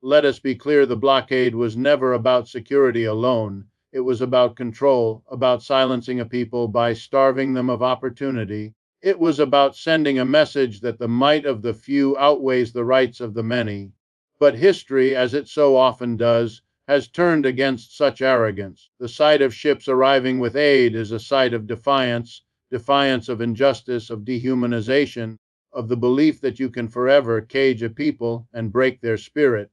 Let us be clear, the blockade was never about security alone. It was about control, about silencing a people by starving them of opportunity. It was about sending a message that the might of the few outweighs the rights of the many. But history, as it so often does, has turned against such arrogance. The sight of ships arriving with aid is a sight of defiance, defiance of injustice, of dehumanization, of the belief that you can forever cage a people and break their spirit.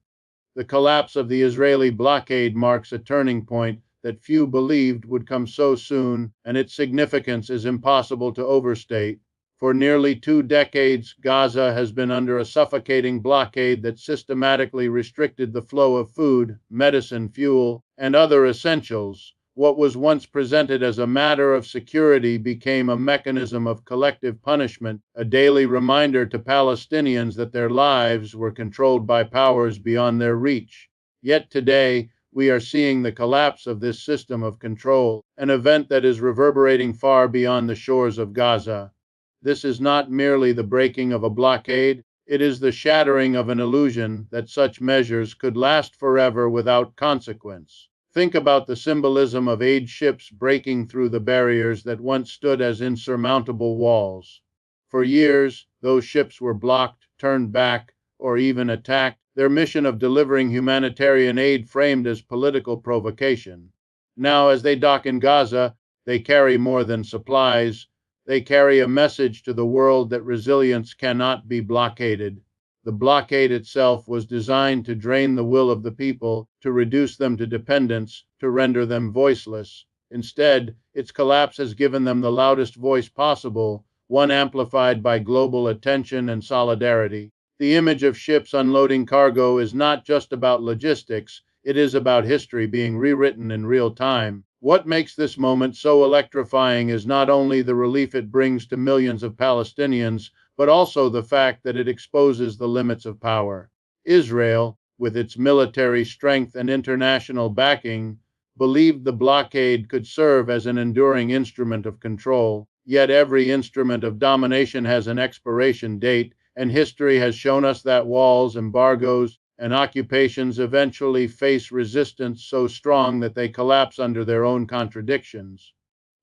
The collapse of the Israeli blockade marks a turning point that few believed would come so soon, and its significance is impossible to overstate. For nearly 2 decades, Gaza has been under a suffocating blockade that systematically restricted the flow of food, medicine, fuel, and other essentials. What was once presented as a matter of security became a mechanism of collective punishment, a daily reminder to Palestinians that their lives were controlled by powers beyond their reach. Yet today, we are seeing the collapse of this system of control, an event that is reverberating far beyond the shores of Gaza. This is not merely the breaking of a blockade, it is the shattering of an illusion that such measures could last forever without consequence. Think about the symbolism of aid ships breaking through the barriers that once stood as insurmountable walls. For years, those ships were blocked, turned back, or even attacked, their mission of delivering humanitarian aid framed as political provocation. Now, as they dock in Gaza, they carry more than supplies. They carry a message to the world that resilience cannot be blockaded. The blockade itself was designed to drain the will of the people, to reduce them to dependence, to render them voiceless. Instead, its collapse has given them the loudest voice possible, one amplified by global attention and solidarity. The image of ships unloading cargo is not just about logistics, it is about history being rewritten in real time. What makes this moment so electrifying is not only the relief it brings to millions of Palestinians, but also the fact that it exposes the limits of power. Israel, with its military strength and international backing, believed the blockade could serve as an enduring instrument of control. Yet every instrument of domination has an expiration date, and history has shown us that walls, embargoes, and occupations eventually face resistance so strong that they collapse under their own contradictions.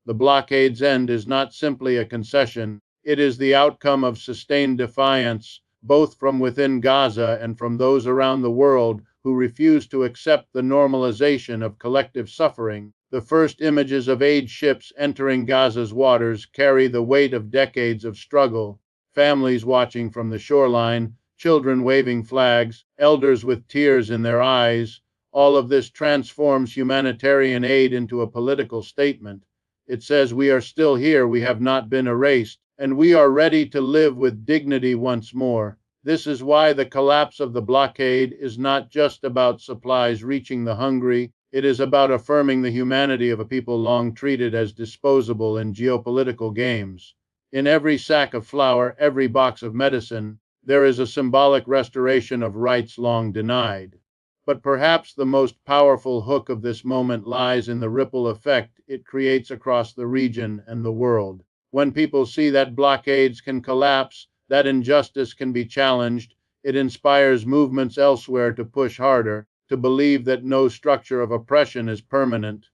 The blockade's end is not simply a concession, it is the outcome of sustained defiance, both from within Gaza and from those around the world who refuse to accept the normalization of collective suffering. The first images of aid ships entering Gaza's waters carry the weight of decades of struggle. Families watching from the shoreline, children waving flags, elders with tears in their eyes. All of this transforms humanitarian aid into a political statement. It says we are still here, we have not been erased, and we are ready to live with dignity once more. This is why the collapse of the blockade is not just about supplies reaching the hungry, it is about affirming the humanity of a people long treated as disposable in geopolitical games. In every sack of flour, every box of medicine, there is a symbolic restoration of rights long denied. But perhaps the most powerful hook of this moment lies in the ripple effect it creates across the region and the world. When people see that blockades can collapse, that injustice can be challenged, it inspires movements elsewhere to push harder, to believe that no structure of oppression is permanent.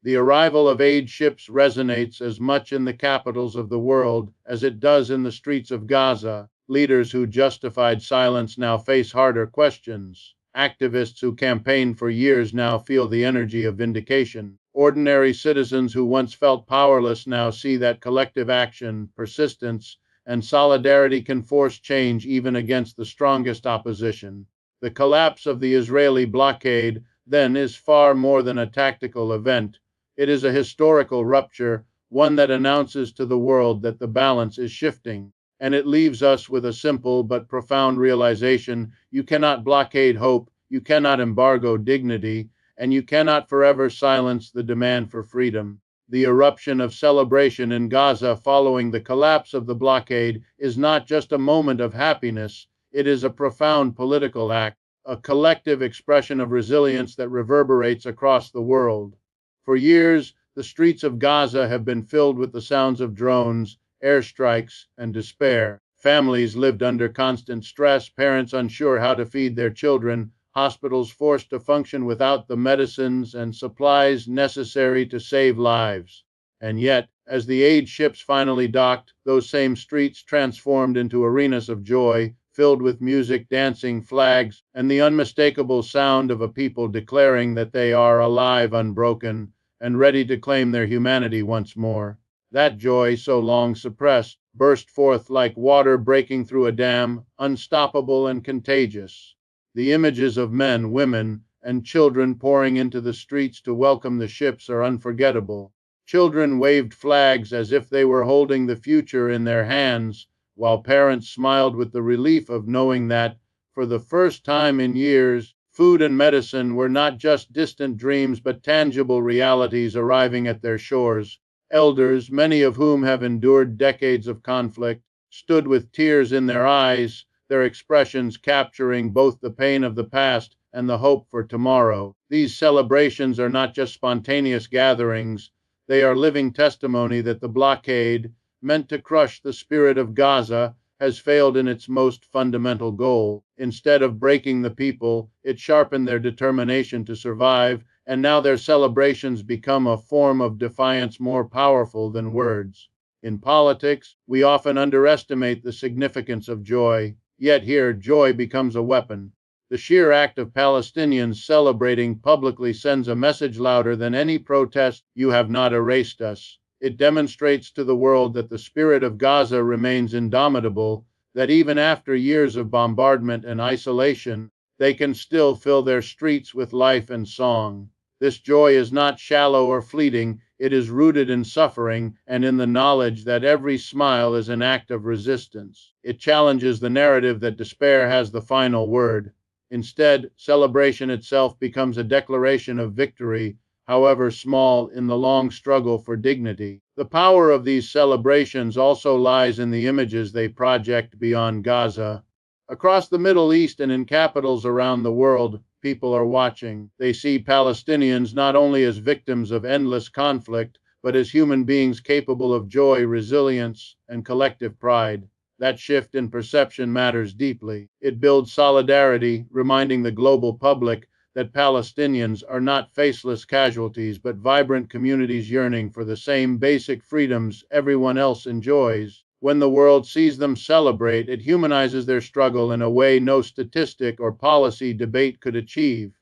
The arrival of aid ships resonates as much in the capitals of the world as it does in the streets of Gaza. Leaders who justified silence now face harder questions. Activists who campaigned for years now feel the energy of vindication. Ordinary citizens who once felt powerless now see that collective action, persistence, and solidarity can force change even against the strongest opposition. The collapse of the Israeli blockade, then, is far more than a tactical event. It is a historical rupture, one that announces to the world that the balance is shifting. And it leaves us with a simple but profound realization: you cannot blockade hope, you cannot embargo dignity, and you cannot forever silence the demand for freedom. The eruption of celebration in Gaza following the collapse of the blockade is not just a moment of happiness, it is a profound political act, a collective expression of resilience that reverberates across the world. For years, the streets of Gaza have been filled with the sounds of drones, airstrikes, and despair. Families lived under constant stress, parents unsure how to feed their children, hospitals forced to function without the medicines and supplies necessary to save lives. And yet, as the aid ships finally docked, those same streets transformed into arenas of joy, filled with music, dancing, flags, and the unmistakable sound of a people declaring that they are alive, unbroken, and ready to claim their humanity once more. That joy, so long suppressed, burst forth like water breaking through a dam, unstoppable and contagious. The images of men, women, and children pouring into the streets to welcome the ships are unforgettable. Children waved flags as if they were holding the future in their hands, while parents smiled with the relief of knowing that, for the first time in years, food and medicine were not just distant dreams but tangible realities arriving at their shores. Elders, many of whom have endured decades of conflict, stood with tears in their eyes, their expressions capturing both the pain of the past and the hope for tomorrow. These celebrations are not just spontaneous gatherings, they are living testimony that the blockade, meant to crush the spirit of Gaza, has failed in its most fundamental goal. Instead of breaking the people, it sharpened their determination to survive, and now their celebrations become a form of defiance more powerful than words. In politics, we often underestimate the significance of joy, yet here joy becomes a weapon. The sheer act of Palestinians celebrating publicly sends a message louder than any protest: you have not erased us. It demonstrates to the world that the spirit of Gaza remains indomitable, that even after years of bombardment and isolation, they can still fill their streets with life and song. This joy is not shallow or fleeting, it is rooted in suffering and in the knowledge that every smile is an act of resistance. It challenges the narrative that despair has the final word. Instead, celebration itself becomes a declaration of victory, however small, in the long struggle for dignity. The power of these celebrations also lies in the images they project beyond Gaza. Across the Middle East and in capitals around the world, people are watching. They see Palestinians not only as victims of endless conflict, but as human beings capable of joy, resilience, and collective pride. That shift in perception matters deeply. It builds solidarity, reminding the global public that Palestinians are not faceless casualties but vibrant communities yearning for the same basic freedoms everyone else enjoys. When the world sees them celebrate, it humanizes their struggle in a way no statistic or policy debate could achieve.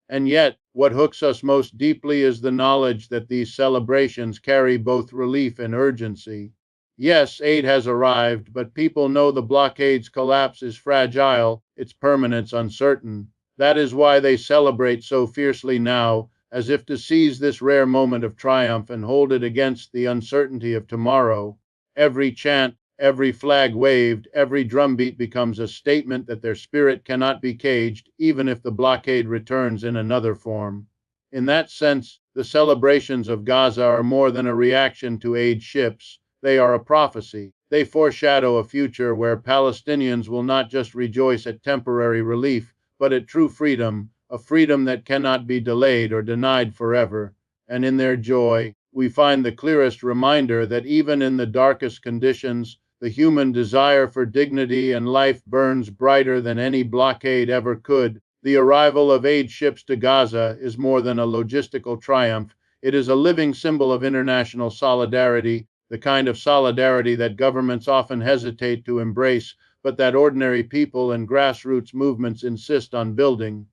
And yet, what hooks us most deeply is the knowledge that these celebrations carry both relief and urgency. Yes, aid has arrived, but people know the blockade's collapse is fragile, its permanence uncertain. That is why they celebrate so fiercely now, as if to seize this rare moment of triumph and hold it against the uncertainty of tomorrow. Every chant, every flag waved, every drumbeat becomes a statement that their spirit cannot be caged, even if the blockade returns in another form. In that sense, the celebrations of Gaza are more than a reaction to aid ships, they are a prophecy. They foreshadow a future where Palestinians will not just rejoice at temporary relief, but at true freedom, a freedom that cannot be delayed or denied forever. And in their joy, we find the clearest reminder that even in the darkest conditions, the human desire for dignity and life burns brighter than any blockade ever could. The arrival of aid ships to Gaza is more than a logistical triumph. It is a living symbol of international solidarity, the kind of solidarity that governments often hesitate to embrace, but that ordinary people and grassroots movements insist on building.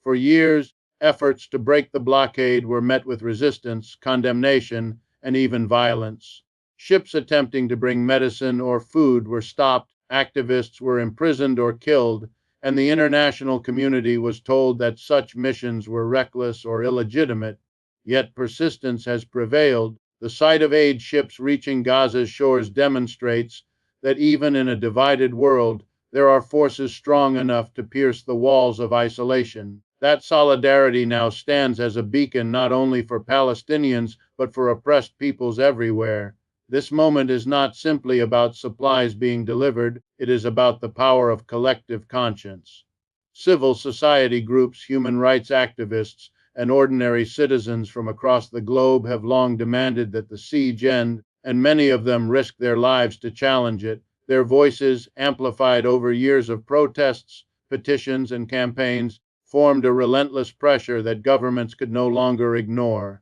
For years, efforts to break the blockade were met with resistance, condemnation, and even violence. Ships attempting to bring medicine or food were stopped, activists were imprisoned or killed, and the international community was told that such missions were reckless or illegitimate. Yet persistence has prevailed. The sight of aid ships reaching Gaza's shores demonstrates that even in a divided world, there are forces strong enough to pierce the walls of isolation. That solidarity now stands as a beacon not only for Palestinians, but for oppressed peoples everywhere. This moment is not simply about supplies being delivered, it is about the power of collective conscience. Civil society groups, human rights activists, and ordinary citizens from across the globe have long demanded that the siege end, and many of them risk their lives to challenge it. Their voices, amplified over years of protests, petitions, and campaigns, formed a relentless pressure that governments could no longer ignore.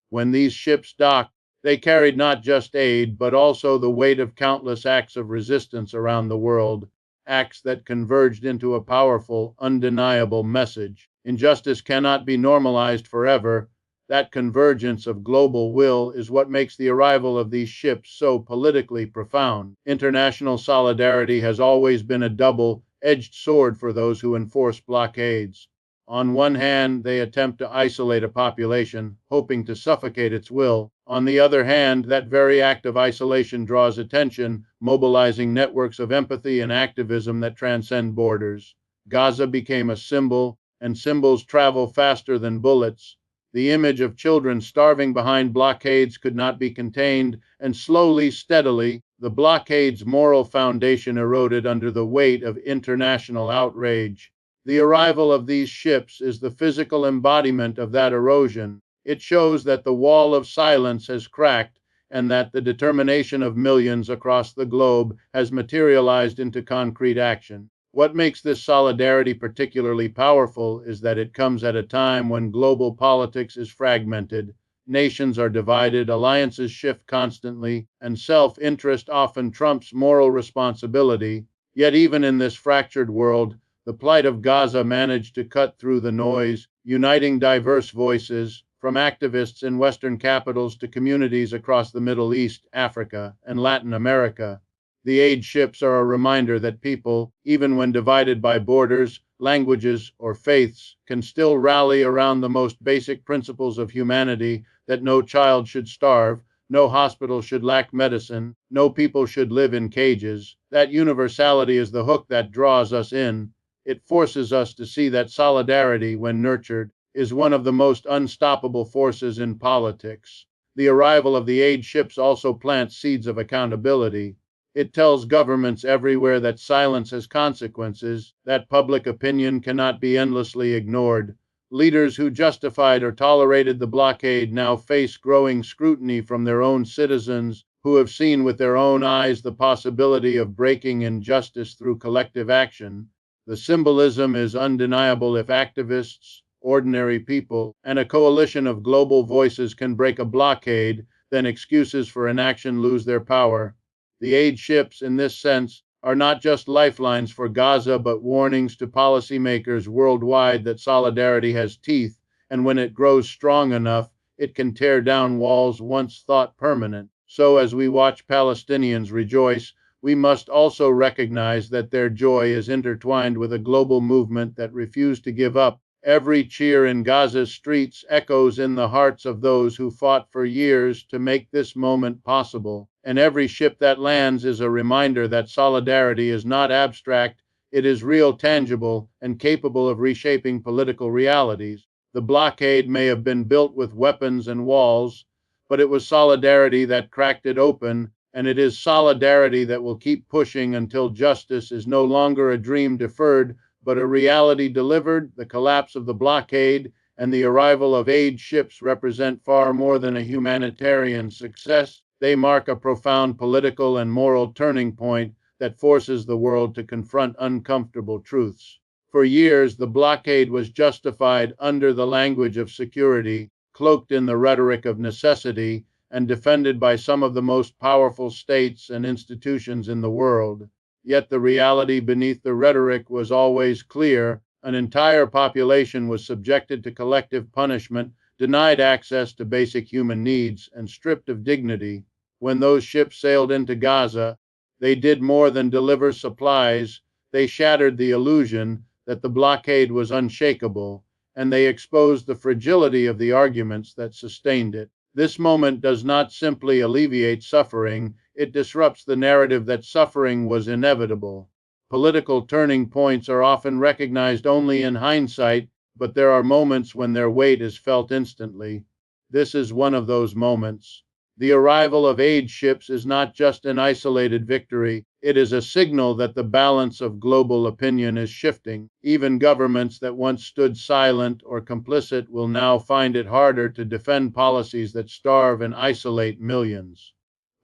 When these ships docked, they carried not just aid, but also the weight of countless acts of resistance around the world, acts that converged into a powerful, undeniable message. Injustice cannot be normalized forever. That convergence of global will is what makes the arrival of these ships so politically profound. International solidarity has always been a double-edged sword for those who enforce blockades. On one hand, they attempt to isolate a population, hoping to suffocate its will. On the other hand, that very act of isolation draws attention, mobilizing networks of empathy and activism that transcend borders. Gaza became a symbol, and symbols travel faster than bullets. The image of children starving behind blockades could not be contained, and slowly, steadily, the blockade's moral foundation eroded under the weight of international outrage. The arrival of these ships is the physical embodiment of that erosion. It shows that the wall of silence has cracked and that the determination of millions across the globe has materialized into concrete action. What makes this solidarity particularly powerful is that it comes at a time when global politics is fragmented. Nations are divided, alliances shift constantly, and self-interest often trumps moral responsibility. Yet even in this fractured world, the plight of Gaza managed to cut through the noise, uniting diverse voices, from activists in Western capitals to communities across the Middle East, Africa, and Latin America. The aid ships are a reminder that people, even when divided by borders, languages, or faiths, can still rally around the most basic principles of humanity: that no child should starve, no hospital should lack medicine, no people should live in cages. That universality is the hook that draws us in. It forces us to see that solidarity, when nurtured, is one of the most unstoppable forces in politics. The arrival of the aid ships also plants seeds of accountability. It tells governments everywhere that silence has consequences, that public opinion cannot be endlessly ignored. Leaders who justified or tolerated the blockade now face growing scrutiny from their own citizens, who have seen with their own eyes the possibility of breaking injustice through collective action. The symbolism is undeniable. If activists, ordinary people, and a coalition of global voices can break a blockade, then excuses for inaction lose their power. The aid ships, in this sense, are not just lifelines for Gaza, but warnings to policymakers worldwide that solidarity has teeth, and when it grows strong enough, it can tear down walls once thought permanent. So as we watch Palestinians rejoice, we must also recognize that their joy is intertwined with a global movement that refused to give up. Every cheer in Gaza's streets echoes in the hearts of those who fought for years to make this moment possible. And every ship that lands is a reminder that solidarity is not abstract, it is real, tangible, and capable of reshaping political realities. The blockade may have been built with weapons and walls, but it was solidarity that cracked it open, and it is solidarity that will keep pushing until justice is no longer a dream deferred, but a reality delivered. The collapse of the blockade and the arrival of aid ships represent far more than a humanitarian success. They mark a profound political and moral turning point that forces the world to confront uncomfortable truths. For years, the blockade was justified under the language of security, cloaked in the rhetoric of necessity, and defended by some of the most powerful states and institutions in the world. Yet the reality beneath the rhetoric was always clear. An entire population was subjected to collective punishment, denied access to basic human needs, and stripped of dignity. When those ships sailed into Gaza, they did more than deliver supplies. They shattered the illusion that the blockade was unshakable, and they exposed the fragility of the arguments that sustained it. This moment does not simply alleviate suffering, it disrupts the narrative that suffering was inevitable. Political turning points are often recognized only in hindsight, but there are moments when their weight is felt instantly. This is one of those moments. The arrival of aid ships is not just an isolated victory, it is a signal that the balance of global opinion is shifting. Even governments that once stood silent or complicit will now find it harder to defend policies that starve and isolate millions.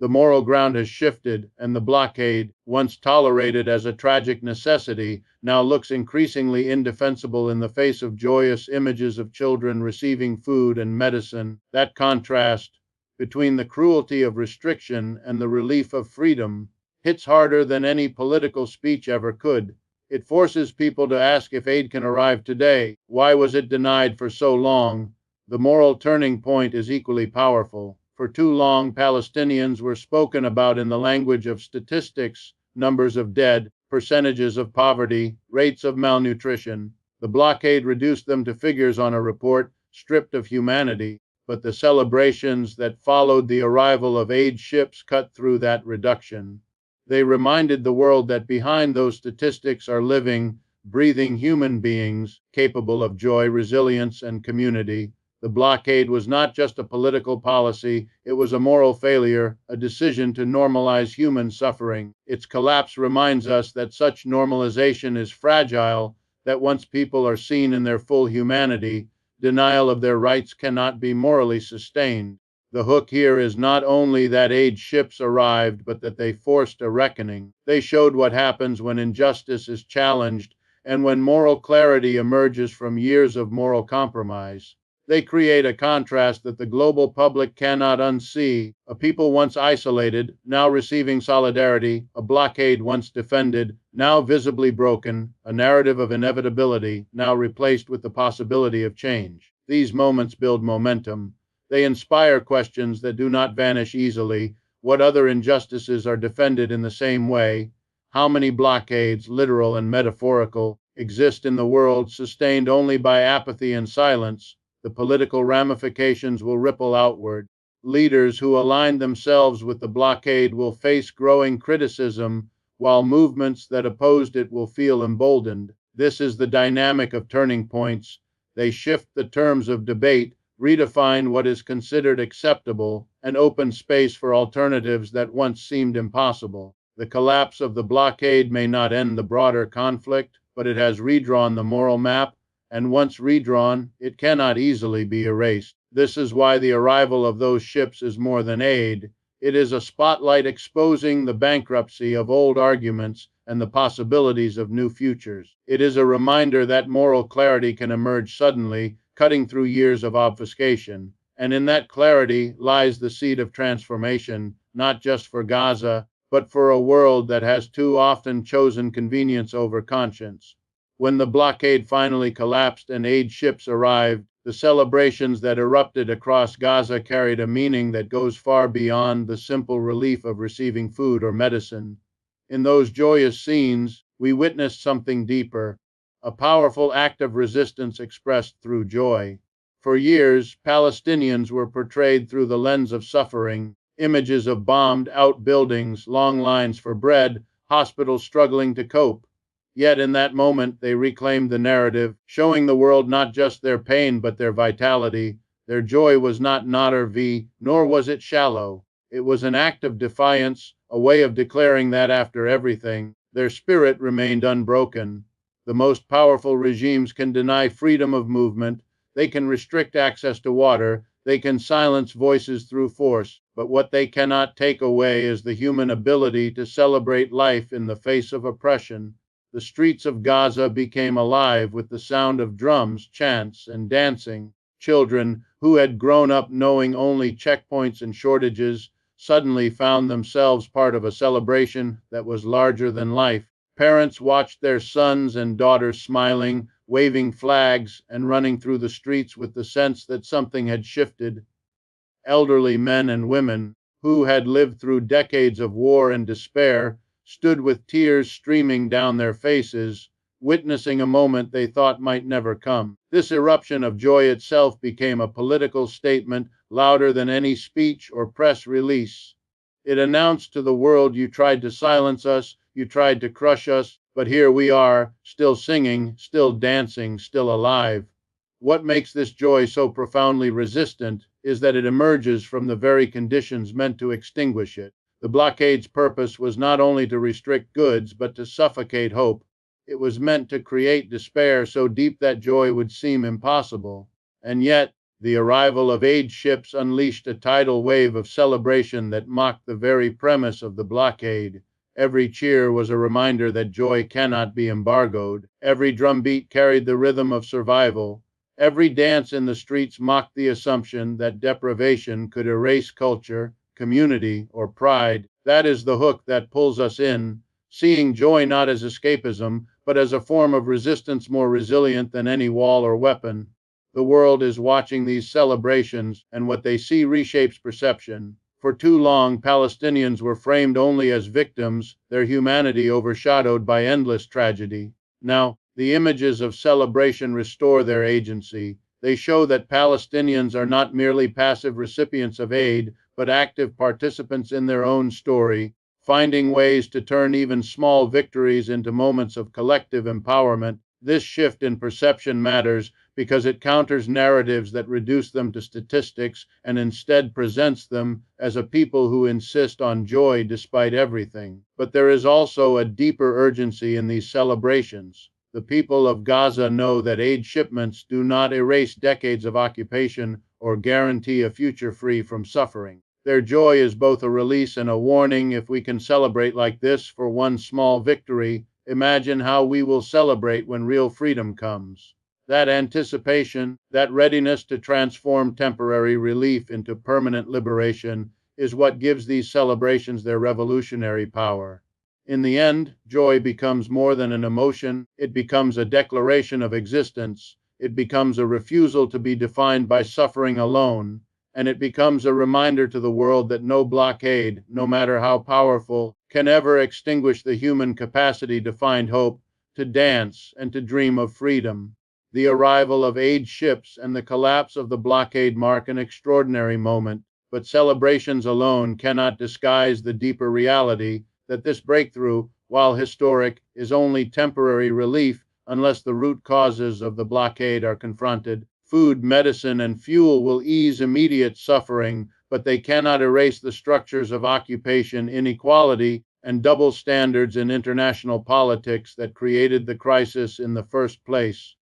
The moral ground has shifted, and the blockade, once tolerated as a tragic necessity, now looks increasingly indefensible in the face of joyous images of children receiving food and medicine. That contrast between the cruelty of restriction and the relief of freedom hits harder than any political speech ever could. It forces people to ask if aid can arrive today. Why was it denied for so long? The moral turning point is equally powerful. For too long, Palestinians were spoken about in the language of statistics, numbers of dead, percentages of poverty, rates of malnutrition. The blockade reduced them to figures on a report, stripped of humanity. But the celebrations that followed the arrival of aid ships cut through that reduction. They reminded the world that behind those statistics are living, breathing human beings capable of joy, resilience, and community. The blockade was not just a political policy, it was a moral failure, a decision to normalize human suffering. Its collapse reminds us that such normalization is fragile, that once people are seen in their full humanity, denial of their rights cannot be morally sustained. The hook here is not only that aid ships arrived, but that they forced a reckoning. They showed what happens when injustice is challenged and when moral clarity emerges from years of moral compromise. They create a contrast that the global public cannot unsee. A people once isolated, now receiving solidarity, a blockade once defended, now visibly broken, a narrative of inevitability, now replaced with the possibility of change. These moments build momentum. They inspire questions that do not vanish easily. What other injustices are defended in the same way? How many blockades, literal and metaphorical, exist in the world sustained only by apathy and silence? The political ramifications will ripple outward. Leaders who align themselves with the blockade will face growing criticism, while movements that opposed it will feel emboldened. This is the dynamic of turning points. They shift the terms of debate, redefine what is considered acceptable, and open space for alternatives that once seemed impossible. The collapse of the blockade may not end the broader conflict, but it has redrawn the moral map, and once redrawn, it cannot easily be erased. This is why the arrival of those ships is more than aid. It is a spotlight exposing the bankruptcy of old arguments and the possibilities of new futures. It is a reminder that moral clarity can emerge suddenly, cutting through years of obfuscation. And in that clarity lies the seed of transformation, not just for Gaza, but for a world that has too often chosen convenience over conscience. When the blockade finally collapsed and aid ships arrived, the celebrations that erupted across Gaza carried a meaning that goes far beyond the simple relief of receiving food or medicine. In those joyous scenes, we witnessed something deeper, a powerful act of resistance expressed through joy. For years, Palestinians were portrayed through the lens of suffering, images of bombed out buildings, long lines for bread, hospitals struggling to cope. Yet in that moment, they reclaimed the narrative, showing the world not just their pain but their vitality. Their joy was not naivete, nor was it shallow. It was an act of defiance, a way of declaring that after everything, their spirit remained unbroken. The most powerful regimes can deny freedom of movement, they can restrict access to water, they can silence voices through force, but what they cannot take away is the human ability to celebrate life in the face of oppression. The streets of Gaza became alive with the sound of drums, chants, and dancing. Children, who had grown up knowing only checkpoints and shortages, suddenly found themselves part of a celebration that was larger than life. Parents watched their sons and daughters smiling, waving flags, and running through the streets with the sense that something had shifted. Elderly men and women, who had lived through decades of war and despair, stood with tears streaming down their faces, witnessing a moment they thought might never come. This eruption of joy itself became a political statement louder than any speech or press release. It announced to the world, you tried to silence us, you tried to crush us, but here we are, still singing, still dancing, still alive. What makes this joy so profoundly resistant is that it emerges from the very conditions meant to extinguish it. The blockade's purpose was not only to restrict goods, but to suffocate hope. It was meant to create despair so deep that joy would seem impossible. And yet, The arrival of aid ships unleashed a tidal wave of celebration that mocked the very premise of the blockade. Every cheer was a reminder that joy cannot be embargoed. Every drumbeat carried the rhythm of survival. Every dance in the streets mocked the assumption that deprivation could erase culture, community, or pride. That is the hook that pulls us in, seeing joy not as escapism, but as a form of resistance more resilient than any wall or weapon. The world is watching these celebrations, and what they see reshapes perception. For too long, Palestinians were framed only as victims, their humanity overshadowed by endless tragedy. Now, the images of celebration restore their agency. They show that Palestinians are not merely passive recipients of aid, but active participants in their own story, finding ways to turn even small victories into moments of collective empowerment. This shift in perception matters because it counters narratives that reduce them to statistics and instead presents them as a people who insist on joy despite everything. But there is also a deeper urgency in these celebrations. The people of Gaza know that aid shipments do not erase decades of occupation or guarantee a future free from suffering. Their joy is both a release and a warning. If we can celebrate like this for one small victory, imagine how we will celebrate when real freedom comes. That anticipation, that readiness to transform temporary relief into permanent liberation, is what gives these celebrations their revolutionary power. In the end, joy becomes more than an emotion, it becomes a declaration of existence, it becomes a refusal to be defined by suffering alone, and it becomes a reminder to the world that no blockade, no matter how powerful, can ever extinguish the human capacity to find hope, to dance, and to dream of freedom. The arrival of aid ships and the collapse of the blockade mark an extraordinary moment, but celebrations alone cannot disguise the deeper reality that this breakthrough, while historic, is only temporary relief unless the root causes of the blockade are confronted. Food, medicine, and fuel will ease immediate suffering, but they cannot erase the structures of occupation, inequality, and double standards in international politics that created the crisis in the first place.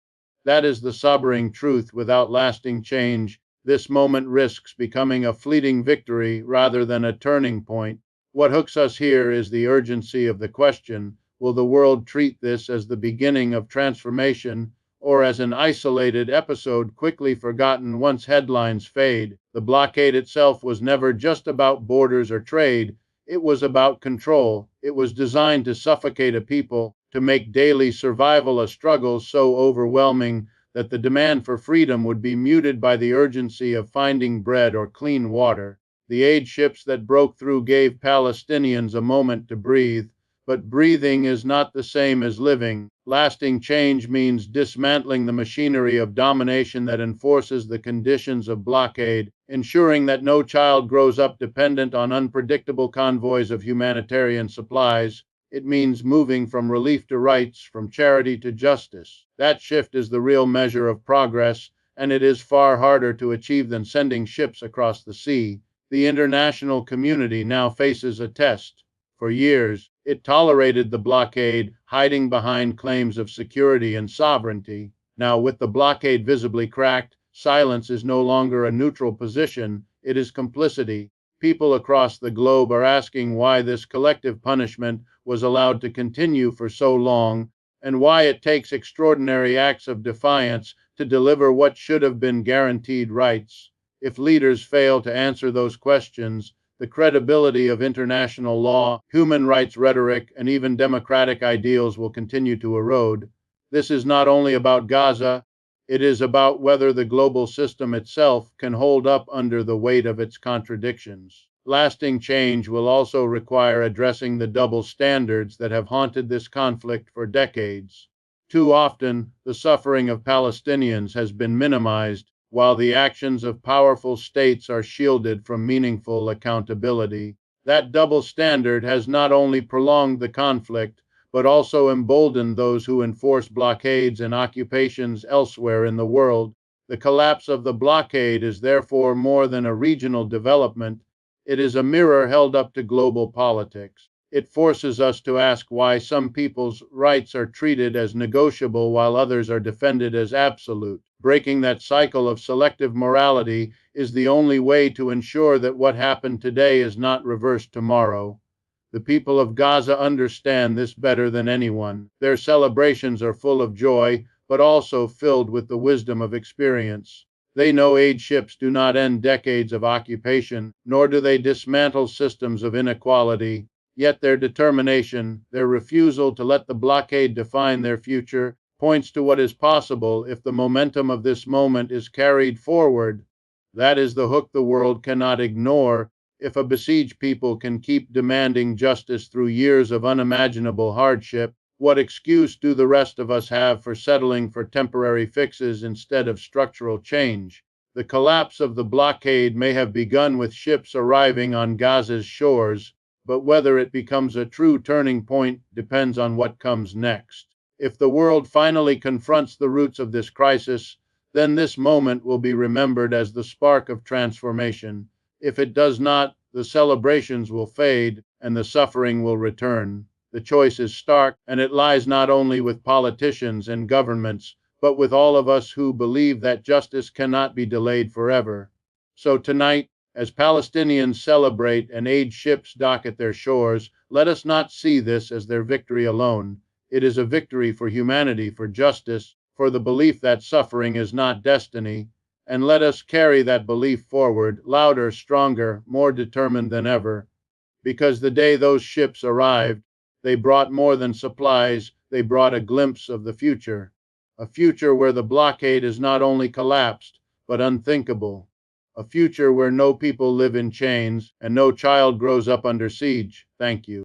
That is the sobering truth. Without lasting change, this moment risks becoming a fleeting victory rather than a turning point. What hooks us here is the urgency of the question: will the world treat this as the beginning of transformation, or as an isolated episode quickly forgotten once headlines fade? The blockade itself was never just about borders or trade, it was about control. It was designed to suffocate a people, to make daily survival a struggle so overwhelming that the demand for freedom would be muted by the urgency of finding bread or clean water. The aid ships that broke through gave Palestinians a moment to breathe, but breathing is not the same as living. Lasting change means dismantling the machinery of domination that enforces the conditions of blockade, ensuring that no child grows up dependent on unpredictable convoys of humanitarian supplies. It means moving from relief to rights, from charity to justice. That shift is the real measure of progress, and it is far harder to achieve than sending ships across the sea. The international community now faces a test. For years, it tolerated the blockade, hiding behind claims of security and sovereignty. Now, with the blockade visibly cracked, silence is no longer a neutral position, it is complicity. People across the globe are asking why this collective punishment was allowed to continue for so long, and why it takes extraordinary acts of defiance to deliver what should have been guaranteed rights. If leaders fail to answer those questions, the credibility of international law, human rights rhetoric, and even democratic ideals will continue to erode. This is not only about Gaza, it is about whether the global system itself can hold up under the weight of its contradictions. Lasting change will also require addressing the double standards that have haunted this conflict for decades. Too often, the suffering of Palestinians has been minimized, while the actions of powerful states are shielded from meaningful accountability. That double standard has not only prolonged the conflict, but also emboldened those who enforce blockades and occupations elsewhere in the world. The collapse of the blockade is therefore more than a regional development, it is a mirror held up to global politics. It forces us to ask why some people's rights are treated as negotiable while others are defended as absolute. Breaking that cycle of selective morality is the only way to ensure that what happened today is not reversed tomorrow. The people of Gaza understand this better than anyone. Their celebrations are full of joy, but also filled with the wisdom of experience. They know aid ships do not end decades of occupation, nor do they dismantle systems of inequality. Yet their determination, their refusal to let the blockade define their future, points to what is possible if the momentum of this moment is carried forward. That is the hook the world cannot ignore. If a besieged people can keep demanding justice through years of unimaginable hardship, what excuse do the rest of us have for settling for temporary fixes instead of structural change? The collapse of the blockade may have begun with ships arriving on Gaza's shores, but whether it becomes a true turning point depends on what comes next. If the world finally confronts the roots of this crisis, then this moment will be remembered as the spark of transformation. If it does not, the celebrations will fade and the suffering will return. The choice is stark, and it lies not only with politicians and governments, but with all of us who believe that justice cannot be delayed forever. So tonight, as Palestinians celebrate and aid ships dock at their shores, let us not see this as their victory alone. It is a victory for humanity, for justice, for the belief that suffering is not destiny. And let us carry that belief forward, louder, stronger, more determined than ever. Because the day those ships arrived, they brought more than supplies, they brought a glimpse of the future. A future where the blockade is not only collapsed, but unthinkable. A future where no people live in chains and no child grows up under siege. Thank you.